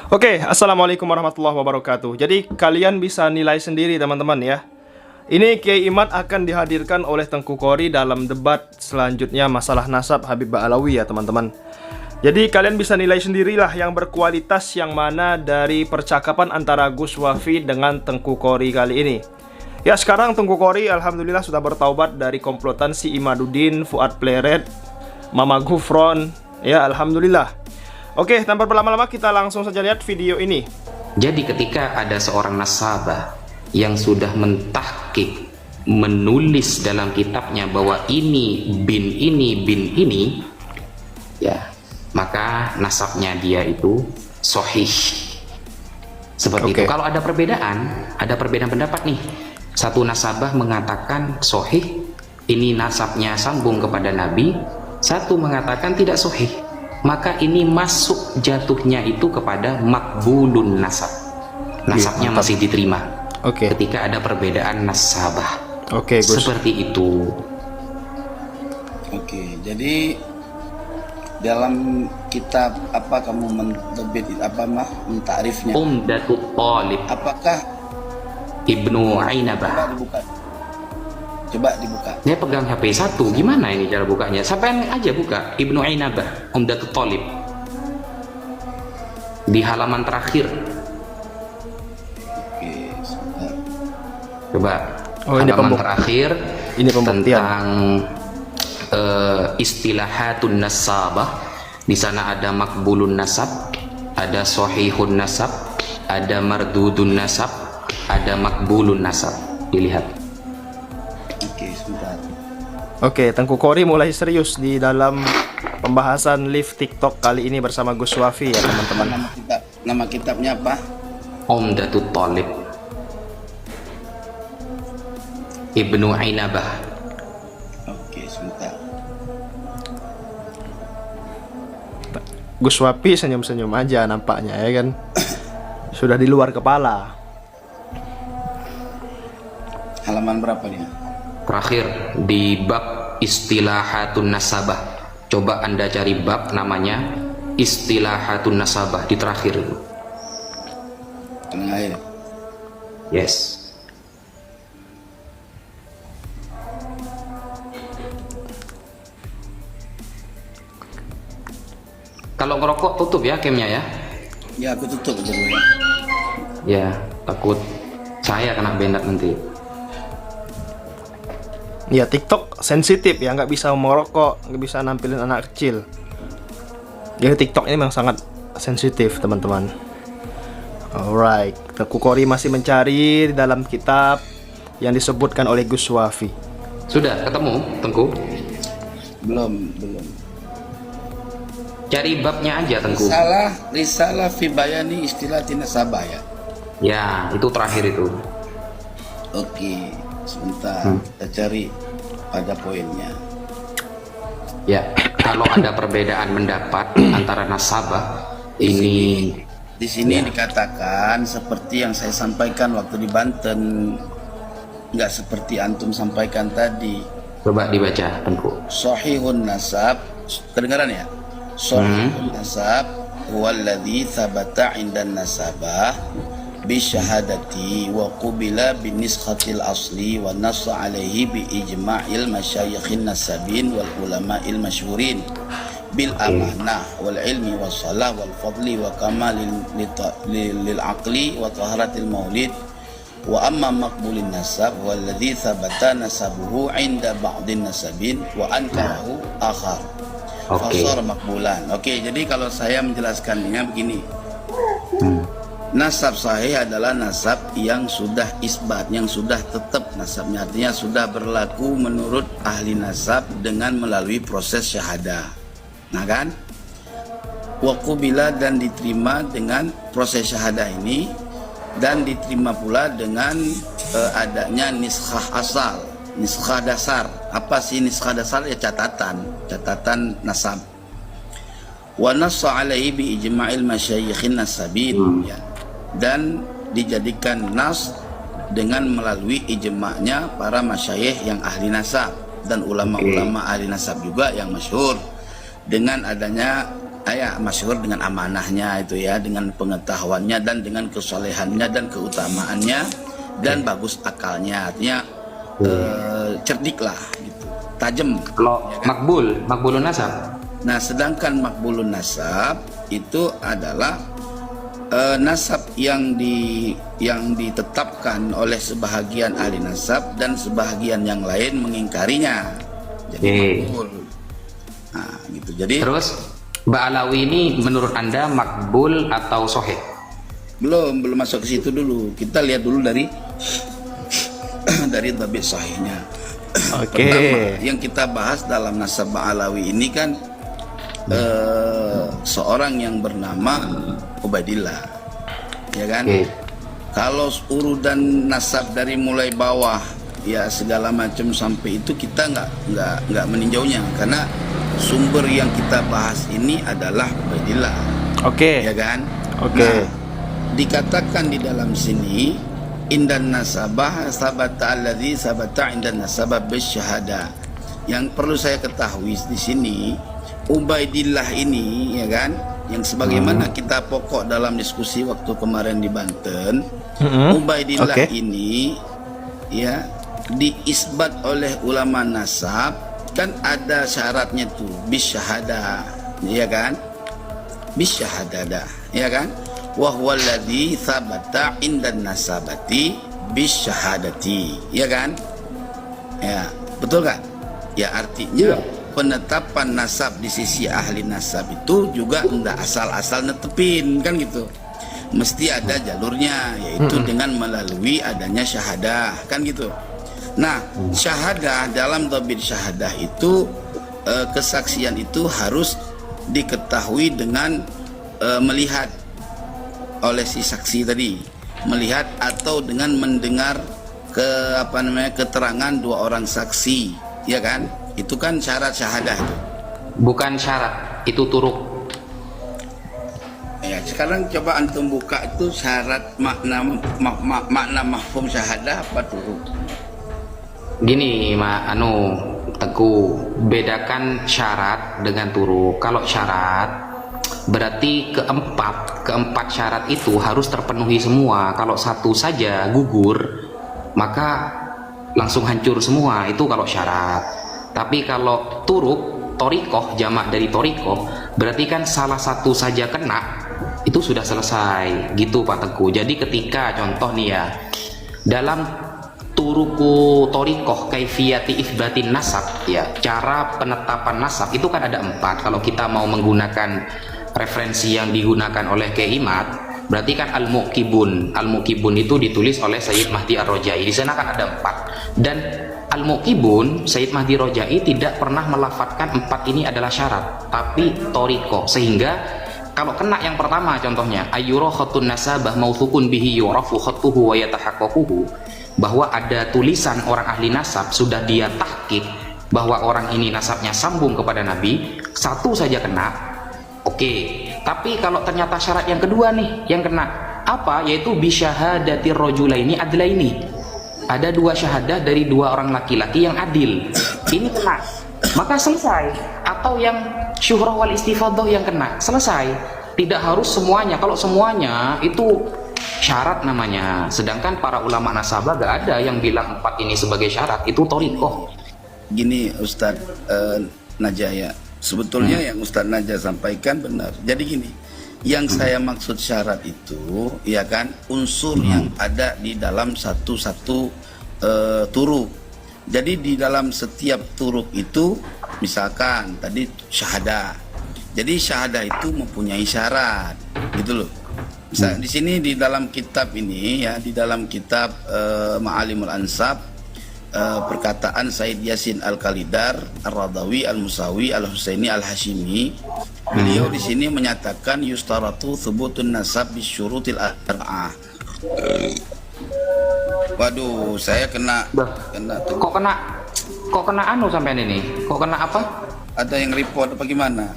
Oke, assalamualaikum warahmatullahi wabarakatuh. Jadi kalian bisa nilai sendiri teman-teman ya. Ini Kiai Imad akan dihadirkan oleh Tengku Qori dalam debat selanjutnya masalah nasab Habib Ba'alawi ya teman-teman. Jadi kalian bisa nilai sendirilah yang berkualitas yang mana dari percakapan antara Gus Wafi dengan Tengku Qori kali ini. Ya sekarang Tengku Qori alhamdulillah sudah bertaubat dari komplotan si Imaduddin, Fuad Pleret, Mama Gufron. Ya alhamdulillah. Oke, tanpa berlama-lama kita langsung saja lihat video ini. Jadi ketika ada seorang nasabah yang sudah mentahqiq, menulis dalam kitabnya bahwa ini bin ini, ya, maka nasabnya dia itu sahih. Seperti itu. Kalau ada perbedaan pendapat nih. Satu nasabah mengatakan sahih, ini nasabnya sambung kepada Nabi, satu mengatakan tidak sahih. Maka ini masuk jatuhnya itu kepada makbulun nasab. Nasabnya masih diterima. Ketika ada perbedaan nasabah. Gus. Seperti itu. Jadi dalam kitab apa kamu mentakrifnya? Umdatut Thalib. Apakah Ibnu Ainabah? Coba dibuka. Dia pegang HP satu, gimana ini cara bukanya? Sampai aja buka Ibnu Ainabah, Umdatut Thalib. Di halaman terakhir. Coba halaman terakhir ini tentang istilahatun nasabah. Di sana ada makbulun nasab, ada sahihun nasab, ada mardudun nasab, ada makbulun nasab. Dilihat. Oke, Tengku Qori mulai serius di dalam pembahasan live TikTok kali ini bersama Gus Wafi ya teman-teman. Nama kitabnya apa? Umdatut Thalib, Ibnu Ainabah. Sebentar. Gus Wafi senyum-senyum aja nampaknya ya kan. Sudah di luar kepala. Halaman berapa dia? Terakhir di bab istilahatun nasabah. Coba Anda cari bab namanya istilahatun nasabah di terakhir itu. Tengah. Yes. Kalau ngerokok tutup ya camnya ya. Ya aku tutup dulu ya. Ya takut saya kena bendat nanti. Ya TikTok sensitif ya, nggak bisa merokok, nggak bisa nampilin anak kecil. Jadi TikTok ini memang sangat sensitif teman-teman. Alright, Tengku Qori masih mencari di dalam kitab yang disebutkan oleh Gus Wafi. Sudah ketemu Tengku? Belum. Cari babnya aja Tengku. Risalah fi bayani istilah nasabah ya. Ya itu terakhir itu. Oke. Sebentar, kita cari pada poinnya. Ya, kalau ada perbedaan pendapat antara nasabah ini di sini dikatakan seperti yang saya sampaikan waktu di Banten, nggak seperti antum sampaikan tadi. Coba dibaca Tengku. Sahihun nasab, kedengaran ya? Sahihun nasab huwallazi thabata 'indan nasabah bisyahadati wa qubila binisqatil asli wa nassa alaihi bi ijma'il masyayikhin nasabin wal ulama'il masyhurin bil amanah wal ilmi was salah wal fadli wa kamalil lil aqli wa taharatil maulid wa amma maqbulin nasab walladhi thabata nasabuhu 'inda ba'din nasabin wa ankarahu akhar fasar maqbulan. Jadi kalau saya menjelaskannya begini. Nasab sahih adalah nasab yang sudah isbat, yang sudah tetap nasabnya, artinya sudah berlaku menurut ahli nasab dengan melalui proses syahadah. Nah kan? Wa qubila dan diterima dengan proses syahadah ini, dan diterima pula dengan adanya niskhah asal, niskhah dasar. Apa sih niskhah dasar? Ya catatan nasab. Wa nassa alaihi bi ijma'il masyayikhin nasabin ya. Dan dijadikan nas dengan melalui ijma'nya para masyayikh yang ahli nasab dan ulama-ulama ahli nasab juga yang masyhur, dengan adanya masyhur dengan amanahnya itu ya, dengan pengetahuannya dan dengan kesolehannya dan keutamaannya dan bagus akalnya, artinya cerdik lah gitu, tajam. Kalau Ya kan? makbulun nasab. Nah, sedangkan makbulun nasab itu adalah nasab yang ditetapkan oleh sebahagian ahli nasab dan sebahagian yang lain mengingkarinya. Jadi makbul. Nah, gitu. Jadi Terus Ba'alawi ini menurut Anda makbul atau sahih? belum masuk ke situ dulu. Kita lihat dulu dari dari dhabit sahihnya. Oke. Pertama, yang kita bahas dalam nasab Ba'alawi ini kan seorang yang bernama Ubaidillah, ya kan? Oke. Kalau urutan nasab dari mulai bawah ya segala macam sampai itu kita nggak meninjaunya, karena sumber yang kita bahas ini adalah Ubaidillah, Oke. ya kan? Oke. Nah, dikatakan di dalam sini indan nasabah sabata alladzi sabata indan nasabah bisyahada. Yang perlu saya ketahui di sini, Ubaidillah ini, ya kan, yang sebagaimana kita pokok dalam diskusi waktu kemarin di Banten, Ubaidillah Oke. ini ya diisbat oleh ulama nasab, kan ada syaratnya tuh bisyahada, ya kan, bisyahada, ya kan, wa huwa alladzi sabata indan nasabati bisyahadati, ya kan, ya betul kan, ya artinya penetapan nasab di sisi ahli nasab itu juga enggak asal-asal netepin kan gitu, mesti ada jalurnya, yaitu dengan melalui adanya syahadah kan gitu. Nah, syahadah dalam dhabit syahadah itu kesaksian itu harus diketahui dengan melihat oleh si saksi tadi, melihat atau dengan mendengar keterangan dua orang saksi, ya kan? Itu kan syarat syahadah itu. Bukan syarat, itu turuk. Ya, sekarang coba antum buka itu syarat makna mafhum syahadah apa turuk? Gini, Teguh, bedakan syarat dengan turuk. Kalau syarat berarti keempat syarat itu harus terpenuhi semua. Kalau satu saja gugur, maka langsung hancur semua. Itu kalau syarat. Tapi kalau turuk, torikoh, jamak dari torikoh, berarti kan salah satu saja kena, itu sudah selesai gitu Pak Teguh. Jadi ketika contoh nih ya, dalam turuku torikoh kaifiyati ifbatin nasab, ya cara penetapan nasab itu kan ada 4. Kalau kita mau menggunakan referensi yang digunakan oleh Keimat, berarti kan al-muqibun itu ditulis oleh Sayyid Mahdi Ar-Rojai. Di sana kan ada 4, dan al-muqibun Sayyid Mahdi Rojai tidak pernah melafatkan 4 ini adalah syarat, tapi torikoh. Sehingga kalau kena yang pertama contohnya ayyura khatun nasabah mauthukun bihi yurafu khatuhu wa yatahaqqaquhu, bahwa ada tulisan orang ahli nasab sudah dia tahqiq bahwa orang ini nasabnya sambung kepada Nabi, satu saja kena, oke. Tapi kalau ternyata syarat yang kedua nih yang kena apa, yaitu bisyahadati rajulaini adlaini, ada 2 syahadah dari 2 orang laki-laki yang adil, ini kena, maka selesai. Atau yang syuhrah wal istifadah yang kena, selesai. Tidak harus semuanya. Kalau semuanya itu syarat namanya. Sedangkan para ulama nasabah gak ada yang bilang 4 ini sebagai syarat, itu torikoh. Gini Ustadz Najaya, sebetulnya yang Ustadz Najah sampaikan benar. Jadi gini, yang saya maksud syarat itu, ya kan, unsur yang ada di dalam satu turuk. Jadi di dalam setiap turuk itu, misalkan tadi syahadah. Jadi syahadah itu mempunyai syarat, gitu loh. Misalnya di sini di dalam kitab ini ya, di dalam kitab Ma'alimul Ansab, perkataan Said Yasin Al-Khalidar, Ar-Radawi, Al-Musawi, Al-Husaini, Al-Hashimi, beliau di sini menyatakan yustaratu thubutun nasab bisyurutil arba'ah. Waduh, saya kena tuh. Kok kena anu sampean ini? Kok kena apa? Ada yang report apa gimana?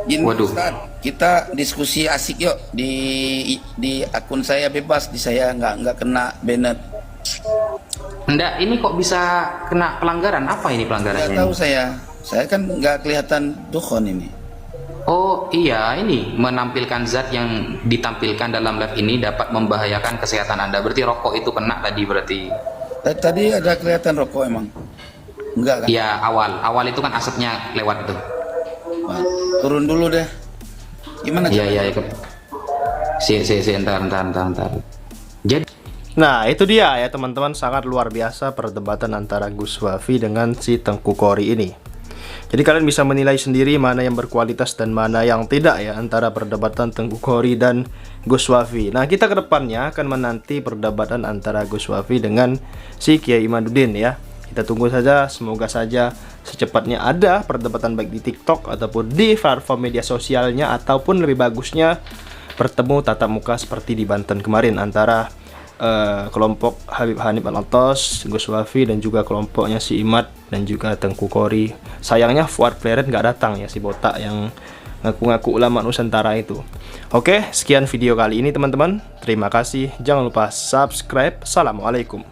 Gini Ustaz, kita diskusi asik yuk di akun saya bebas, di saya nggak kena banned. Enggak, ini kok bisa kena pelanggaran? Apa ini pelanggarannya? Nggak tahu saya kan nggak kelihatan dukhon ini. Oh iya, ini menampilkan zat yang ditampilkan dalam live ini dapat membahayakan kesehatan Anda. Berarti rokok itu kena tadi berarti. Tadi ada kelihatan rokok emang? Enggak kan? Ya awal itu kan asapnya lewat tuh. Wah, turun dulu deh. Gimana? Iya. Entar. Jadi Nah, itu dia ya teman-teman, sangat luar biasa perdebatan antara Gus Wafi dengan si Tengku Kori ini. Jadi kalian bisa menilai sendiri mana yang berkualitas dan mana yang tidak ya antara perdebatan Tengku Kori dan Gus Wafi. Nah, kita kedepannya akan menanti perdebatan antara Gus Wafi dengan si Kiai Imaduddin ya. Kita tunggu saja, semoga saja secepatnya ada perdebatan baik di TikTok ataupun di platform media sosialnya, ataupun lebih bagusnya bertemu tatap muka seperti di Banten kemarin antara kelompok Habib Hanif Alatas, Gus Wafi, dan juga kelompoknya si Imad dan juga Tengku Kori. Sayangnya Fuad Pleret nggak datang ya, si botak yang ngaku-ngaku ulama Nusantara itu. Oke, sekian video kali ini teman-teman. Terima kasih. Jangan lupa subscribe. Assalamualaikum.